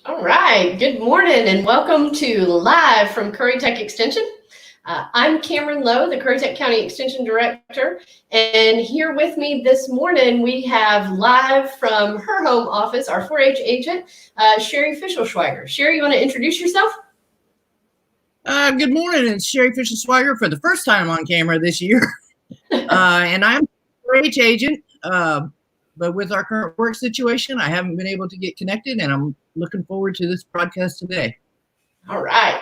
All right, good morning and welcome to Live from Curry Tech Extension. I'm Cameron Lowe, the Curry Tech County Extension Director, and here with me this morning we have live from her home office, our 4-H agent, Sherry Fischelschweiger. Sherry, you want to introduce yourself? Good morning, it's Sherry Fischelschweiger for the first time on camera this year. And I'm a 4-H agent, but with our current work situation, I haven't been able to get connected, and I'm looking forward to this broadcast today. All right,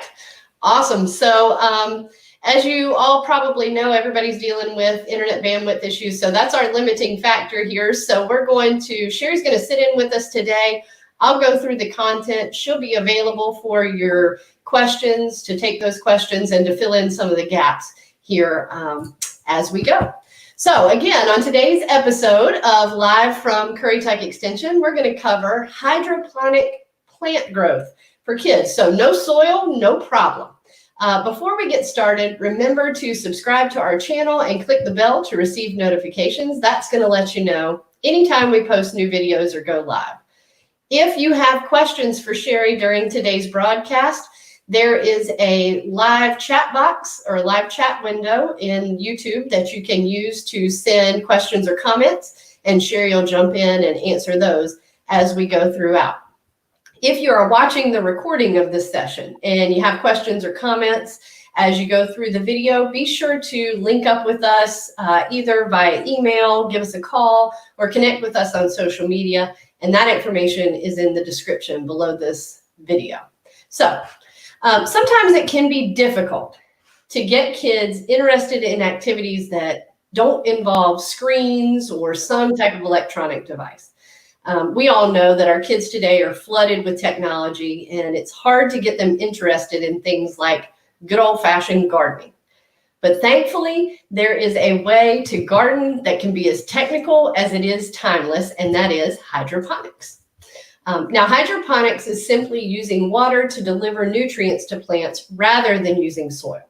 awesome. So as you all probably know, everybody's dealing with internet bandwidth issues, so that's our limiting factor here. So Sherry's going to sit in with us today. I'll go through the content. She'll be available for your questions, to take those questions and to fill in some of the gaps here as we go. So again, on today's episode of Live from Curry Tech Extension, we're going to cover hydroponic plant growth for kids. So no soil, no problem. Before we get started, remember to subscribe to our channel and click the bell to receive notifications. That's going to let you know anytime we post new videos or go live. If you have questions for Sherry during today's broadcast, there is a live chat box or a live chat window in YouTube that you can use to send questions or comments, and Sherry will jump in and answer those as we go throughout. If you are watching the recording of this session and you have questions or comments as you go through the video, be sure to link up with us either via email, give us a call, or connect with us on social media. And that information is in the description below this video. So sometimes it can be difficult to get kids interested in activities that don't involve screens or some type of electronic device. We all know that our kids today are flooded with technology, and it's hard to get them interested in things like good old-fashioned gardening. But thankfully, there is a way to garden that can be as technical as it is timeless, and that is hydroponics. Now, hydroponics is simply using water to deliver nutrients to plants rather than using soil.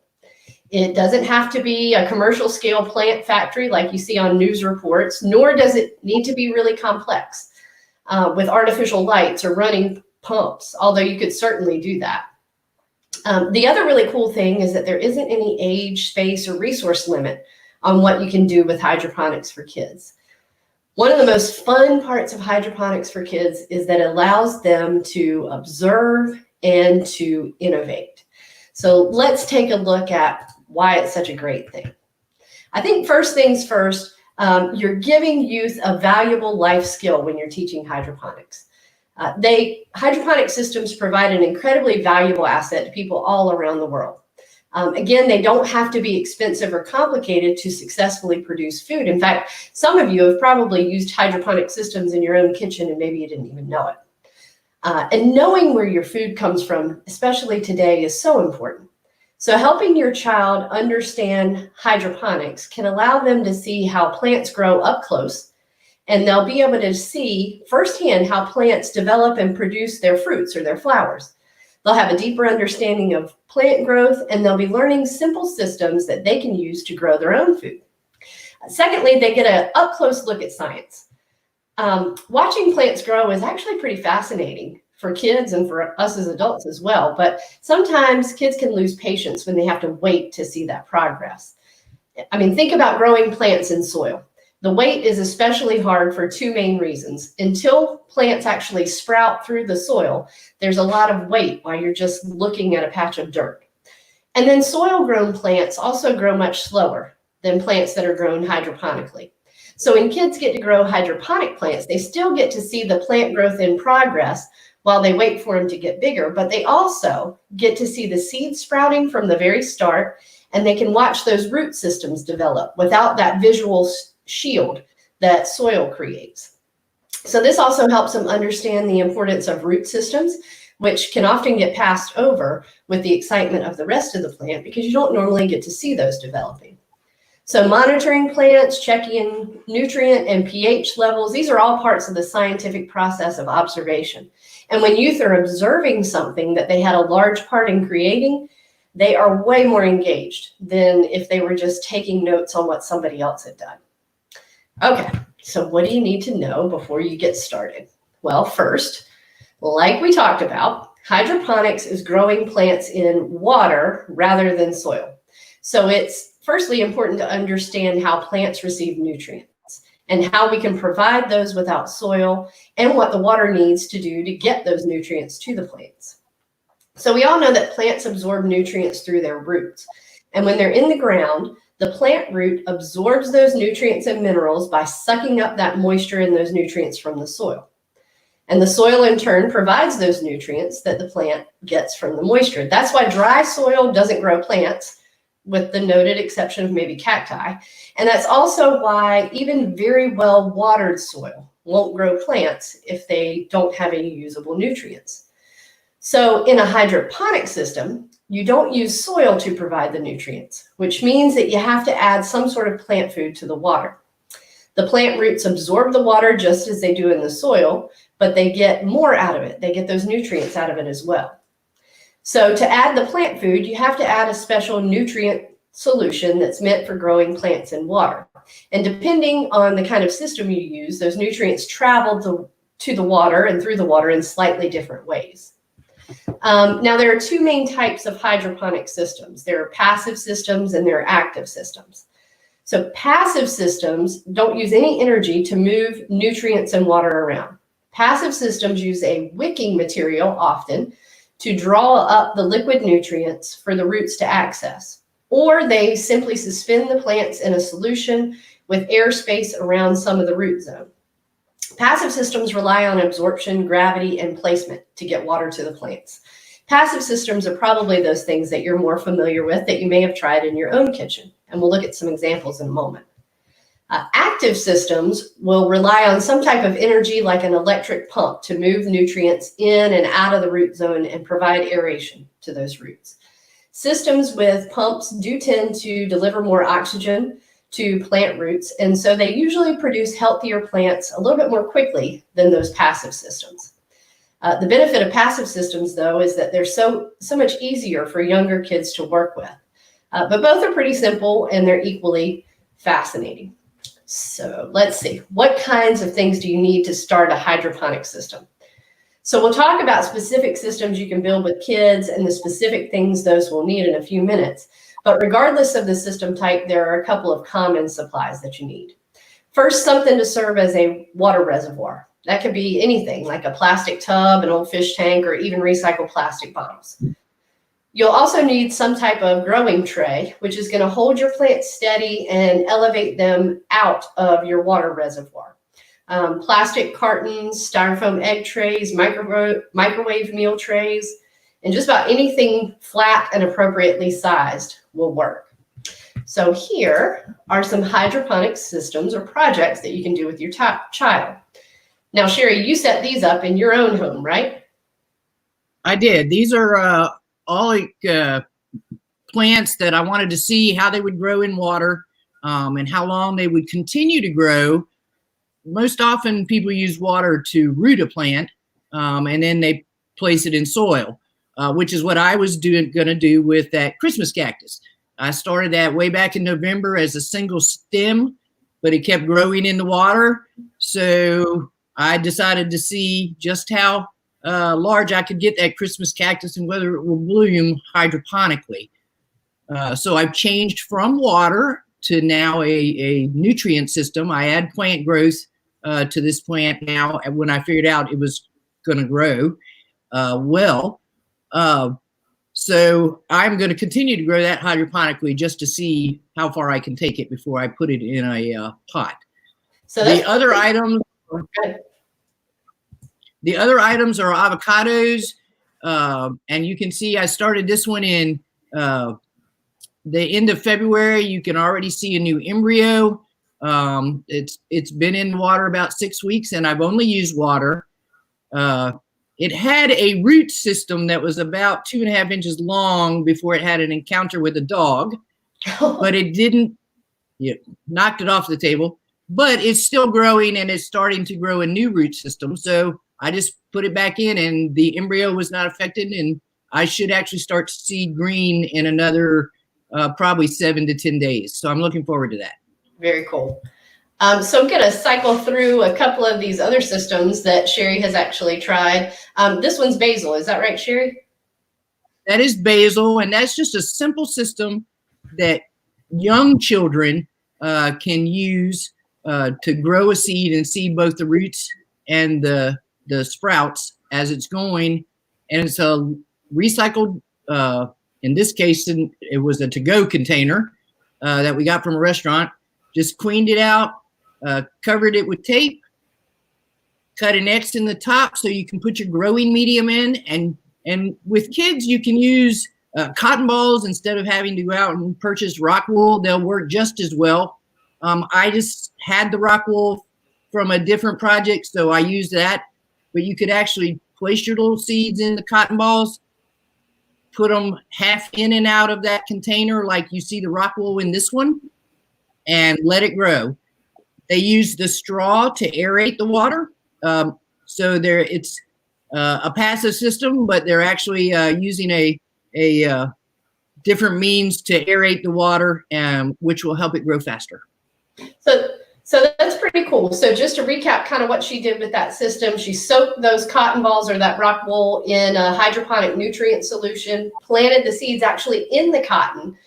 It doesn't have to be a commercial scale plant factory like you see on news reports, nor does it need to be really complex with artificial lights or running pumps, although you could certainly do that. The other really cool thing is that there isn't any age, space, or resource limit on what you can do with hydroponics for kids. One of the most fun parts of hydroponics for kids is that it allows them to observe and to innovate. So let's take a look at why it's such a great thing. I think first things first, you're giving youth a valuable life skill when you're teaching hydroponics. Hydroponic systems provide an incredibly valuable asset to people all around the world. Again, they don't have to be expensive or complicated to successfully produce food. In fact, some of you have probably used hydroponic systems in your own kitchen and maybe you didn't even know it. And knowing where your food comes from, especially today, is so important. So helping your child understand hydroponics can allow them to see how plants grow up close, and they'll be able to see firsthand how plants develop and produce their fruits or their flowers. They'll have a deeper understanding of plant growth, and they'll be learning simple systems that they can use to grow their own food. Secondly, they get an up-close look at science. Watching plants grow is actually pretty fascinating for kids and for us as adults as well, but sometimes kids can lose patience when they have to wait to see that progress. I mean, think about growing plants in soil. The wait is especially hard for two main reasons. Until plants actually sprout through the soil, there's a lot of wait while you're just looking at a patch of dirt. And then soil-grown plants also grow much slower than plants that are grown hydroponically. So when kids get to grow hydroponic plants, they still get to see the plant growth in progress while they wait for them to get bigger, but they also get to see the seed sprouting from the very start, and they can watch those root systems develop without that visual shield that soil creates. So this also helps them understand the importance of root systems, which can often get passed over with the excitement of the rest of the plant because you don't normally get to see those developing. So monitoring plants, checking nutrient and pH levels, these are all parts of the scientific process of observation. And when youth are observing something that they had a large part in creating, they are way more engaged than if they were just taking notes on what somebody else had done. Okay, so what do you need to know before you get started? Well, first, Like we talked about, hydroponics is growing plants in water rather than soil. So it's firstly important to understand how plants receive nutrients and how we can provide those without soil and what the water needs to do to get those nutrients to the plants. So we all know that plants absorb nutrients through their roots. And when they're in the ground, the plant root absorbs those nutrients and minerals by sucking up that moisture and those nutrients from the soil. And the soil in turn provides those nutrients that the plant gets from the moisture. That's why dry soil doesn't grow plants, with the noted exception of maybe cacti. And that's also why even very well watered soil won't grow plants if they don't have any usable nutrients. So in a hydroponic system, you don't use soil to provide the nutrients, which means that you have to add some sort of plant food to the water. The plant roots absorb the water just as they do in the soil, but they get more out of it. They get those nutrients out of it as well. So to add the plant food, you have to add a special nutrient solution that's meant for growing plants in water. And depending on the kind of system you use, those nutrients travel to the water and through the water in slightly different ways. Now, there are two main types of hydroponic systems. There are passive systems and there are active systems. So passive systems don't use any energy to move nutrients and water around. Passive systems use a wicking material often to draw up the liquid nutrients for the roots to access, or they simply suspend the plants in a solution with airspace around some of the root zone. Passive systems rely on absorption, gravity, and placement to get water to the plants. Passive systems are probably those things that you're more familiar with that you may have tried in your own kitchen, and we'll look at some examples in a moment. Active systems will rely on some type of energy like an electric pump to move nutrients in and out of the root zone and provide aeration to those roots. Systems with pumps do tend to deliver more oxygen to plant roots, and so they usually produce healthier plants a little bit more quickly than those passive systems. The benefit of passive systems, though, is that they're so much easier for younger kids to work with. But both are pretty simple and they're equally fascinating. So let's see, what kinds of things do you need to start a hydroponic system? So we'll talk about specific systems you can build with kids and the specific things those will need in a few minutes. But regardless of the system type, there are a couple of common supplies that you need. First, something to serve as a water reservoir. That could be anything like a plastic tub, an old fish tank, or even recycled plastic bottles. You'll also need some type of growing tray, which is going to hold your plants steady and elevate them out of your water reservoir. Plastic cartons, styrofoam egg trays, microwave meal trays, and just about anything flat and appropriately sized will work. So here are some hydroponic systems or projects that you can do with your child. Now, Sherry, you set these up in your own home, right? I did. These are all plants that I wanted to see how they would grow in water and how long they would continue to grow. Most often people use water to root a plant and then they place it in soil, which is what I was going to do with that Christmas cactus. I started that way back in November as a single stem, but it kept growing in the water. So I decided to see just how large I could get that Christmas cactus and whether it will bloom hydroponically. So I've changed from water to now a nutrient system. I add plant growth to this plant now when I figured out it was going to grow well. So I'm going to continue to grow that hydroponically just to see how far I can take it before I put it in a pot. So the other items are avocados. And you can see I started this one in the end of February. You can already see a new embryo. It's been in water about 6 weeks and I've only used water. It had a root system that was about 2.5 inches long before it had an encounter with a dog, but it didn't, knocked it off the table, but it's still growing and it's starting to grow a new root system. So I just put it back in and the embryo was not affected and I should actually start to see green in another probably 7 to 10 days. So I'm looking forward to that. Very cool. So I'm going to cycle through a couple of these other systems that Sherry has actually tried. This one's Basil. Is that right, Sherry? That is Basil, and that's just a simple system that young children can use to grow a seed and see both the roots and the sprouts as it's going. And it's a recycled, in this case, it was a to-go container that we got from a restaurant. Just cleaned it out, covered it with tape, cut an X in the top so you can put your growing medium in. And with kids, you can use cotton balls instead of having to go out and purchase rock wool. They'll work just as well. I just had the rock wool from a different project, so I used that. But you could actually place your little seeds in the cotton balls, put them half in and out of that container like you see the rock wool in this one, and let it grow. They use the straw to aerate the water. So it's a passive system, but they're actually using a different means to aerate the water, which will help it grow faster. So that's pretty cool. So just to recap kind of what she did with that system, she soaked those cotton balls or that rock wool in a hydroponic nutrient solution, planted the seeds actually in the cotton,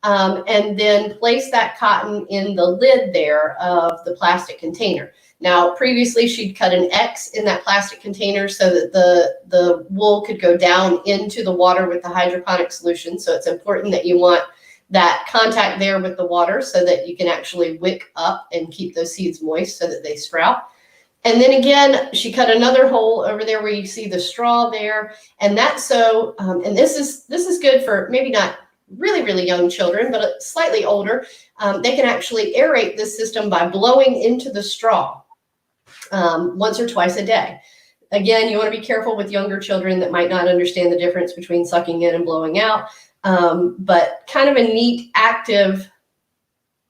and then placed that cotton in the lid there of the plastic container. Now, previously she'd cut an X in that plastic container so that the wool could go down into the water with the hydroponic solution. So it's important that you want that contact there with the water so that you can actually wick up and keep those seeds moist so that they sprout. And then again, she cut another hole over there where you see the straw there. And that's so, and this is good for maybe not really, really young children, but slightly older. They can actually aerate this system by blowing into the straw once or twice a day. Again, you want to be careful with younger children that might not understand the difference between sucking in and blowing out, but kind of a neat active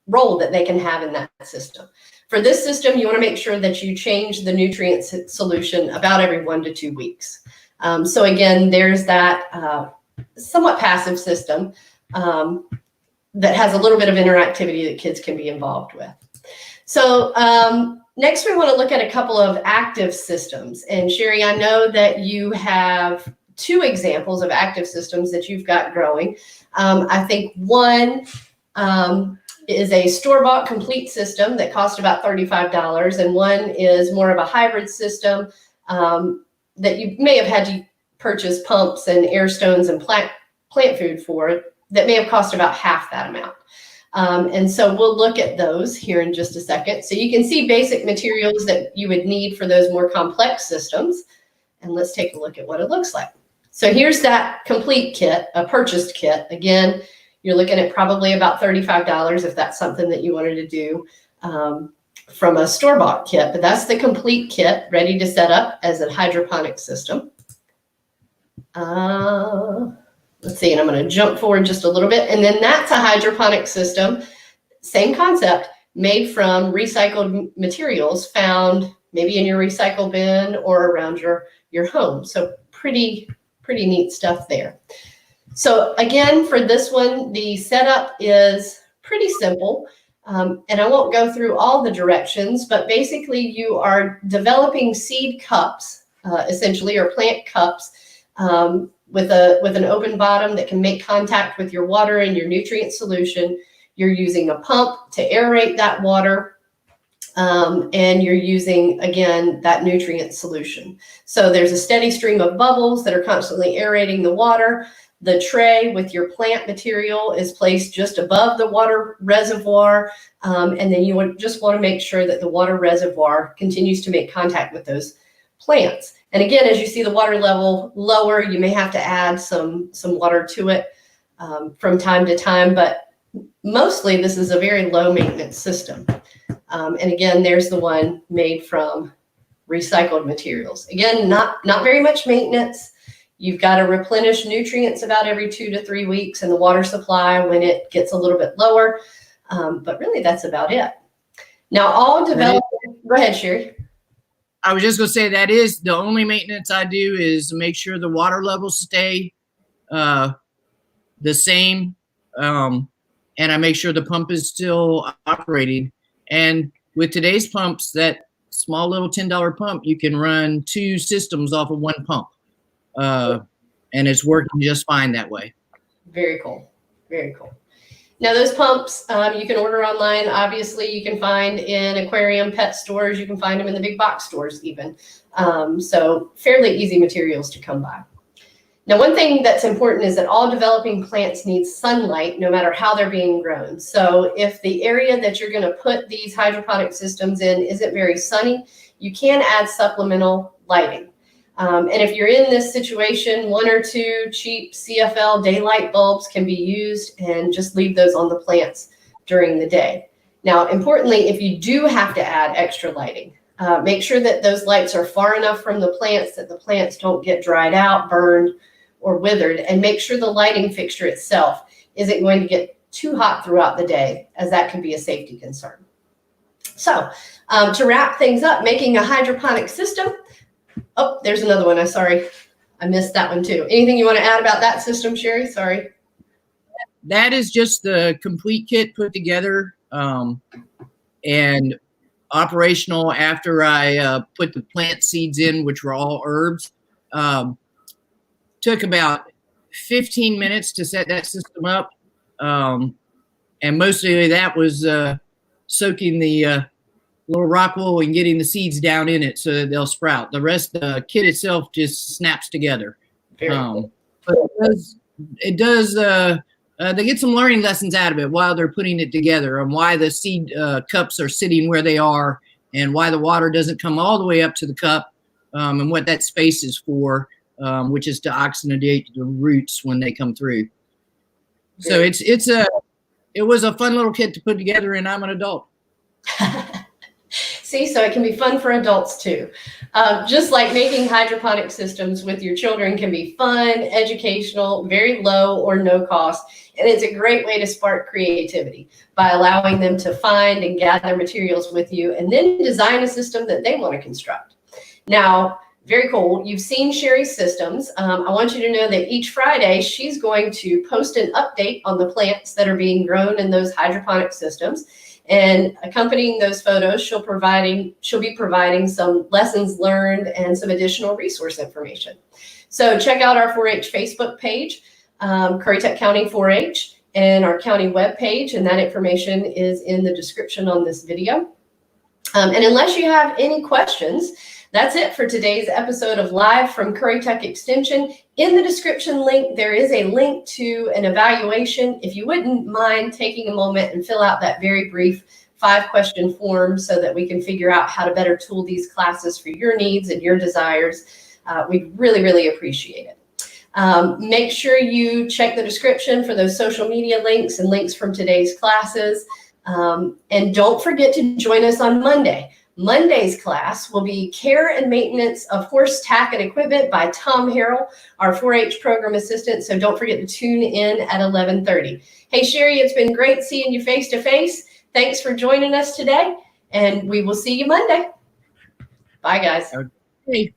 role that they can have in that system. For this system, you want to make sure that you change the nutrient solution about every 1 to 2 weeks. So again, there's that somewhat passive system that has a little bit of interactivity that kids can be involved with. So next, we want to look at a couple of active systems. And Sherry, I know that you have 2 examples of active systems that you've got growing. I think one is a store-bought complete system that cost about $35, and one is more of a hybrid system that you may have had to purchase pumps and air stones and plant food for that may have cost about half that amount. And so we'll look at those here in just a second. So you can see basic materials that you would need for those more complex systems. And let's take a look at what it looks like. So here's that complete kit, a purchased kit. Again, you're looking at probably about $35 if that's something that you wanted to do from a store-bought kit. But that's the complete kit ready to set up as a hydroponic system. Let's see, and I'm going to jump forward just a little bit. And then that's a hydroponic system, same concept, made from recycled materials found maybe in your recycle bin or around your home. So pretty neat stuff there. So again, for this one, the setup is pretty simple. And I won't go through all the directions, but basically you are developing seed cups, essentially, or plant cups, with an open bottom that can make contact with your water and your nutrient solution. You're using a pump to aerate that water, and you're using, again, that nutrient solution. So there's a steady stream of bubbles that are constantly aerating the water. The tray with your plant material is placed just above the water reservoir, and then you just want to make sure that the water reservoir continues to make contact with those plants. And again, as you see the water level lower, you may have to add some water to it from time to time, but mostly this is a very low maintenance system. And again, there's the one made from recycled materials. Again, not very much maintenance. You've got to replenish nutrients about every 2 to 3 weeks and the water supply when it gets a little bit lower. But really, that's about it. Now, all developed. Go ahead, Sherry. I was just going to say that is the only maintenance I do is make sure the water levels stay the same. And I make sure the pump is still operating. And with today's pumps, that small little $10 pump, you can run 2 systems off of 1 pump. And it's working just fine that way. Very cool. Very cool. Now, those pumps you can order online. Obviously, you can find in aquarium pet stores. You can find them in the big box stores even. So fairly easy materials to come by. Now, one thing that's important is that all developing plants need sunlight no matter how they're being grown. So if the area that you're going to put these hydroponic systems in isn't very sunny, you can add supplemental lighting. And if you're in this situation, 1 or 2 cheap CFL daylight bulbs can be used, and just leave those on the plants during the day. Now, importantly, if you do have to add extra lighting, make sure that those lights are far enough from the plants that the plants don't get dried out, burned, or withered, and make sure the lighting fixture itself isn't going to get too hot throughout the day, as that can be a safety concern. So to wrap things up, making a hydroponic system. Oh, there's another one. I'm sorry. I missed that one too. Anything you want to add about that system, Sherry? Sorry. That is just the complete kit put together and operational after I put the plant seeds in, which were all herbs. Took about 15 minutes to set that system up. And mostly that was soaking the little rock wool and getting the seeds down in it so that they'll sprout. The rest, the kit itself just snaps together. Cool. But it does they get some learning lessons out of it while they're putting it together, and why the seed cups are sitting where they are, and why the water doesn't come all the way up to the cup, and what that space is for, which is to oxygenate the roots when they come through. So it was a fun little kit to put together, and I'm an adult. See, so it can be fun for adults too. Just like making hydroponic systems with your children can be fun, educational, very low or no cost. And it's a great way to spark creativity by allowing them to find and gather materials with you, and then design a system that they want to construct. Now, very cool. You've seen Sherry's systems. I want you to know that each Friday, she's going to post an update on the plants that are being grown in those hydroponic systems. And accompanying those photos, she'll be providing some lessons learned and some additional resource information. So check out our 4-H Facebook page, Currituck County 4-H, and our county webpage, and that information is in the description on this video. And unless you have any questions, that's it for today's episode of Live from Currituck Extension. In the description link, there is a link to an evaluation. If you wouldn't mind taking a moment and fill out that very brief 5-question form so that we can figure out how to better tool these classes for your needs and your desires, we'd really, really appreciate it. Make sure you check the description for those social media links and links from today's classes. And don't forget to join us on Monday. Monday's class will be Care and Maintenance of Horse Tack and Equipment by Tom Harrell, our 4-H program assistant. So don't forget to tune in at 11:30. Hey, Sherry, it's been great seeing you face to face. Thanks for joining us today, and we will see you Monday. Bye, guys. Okay.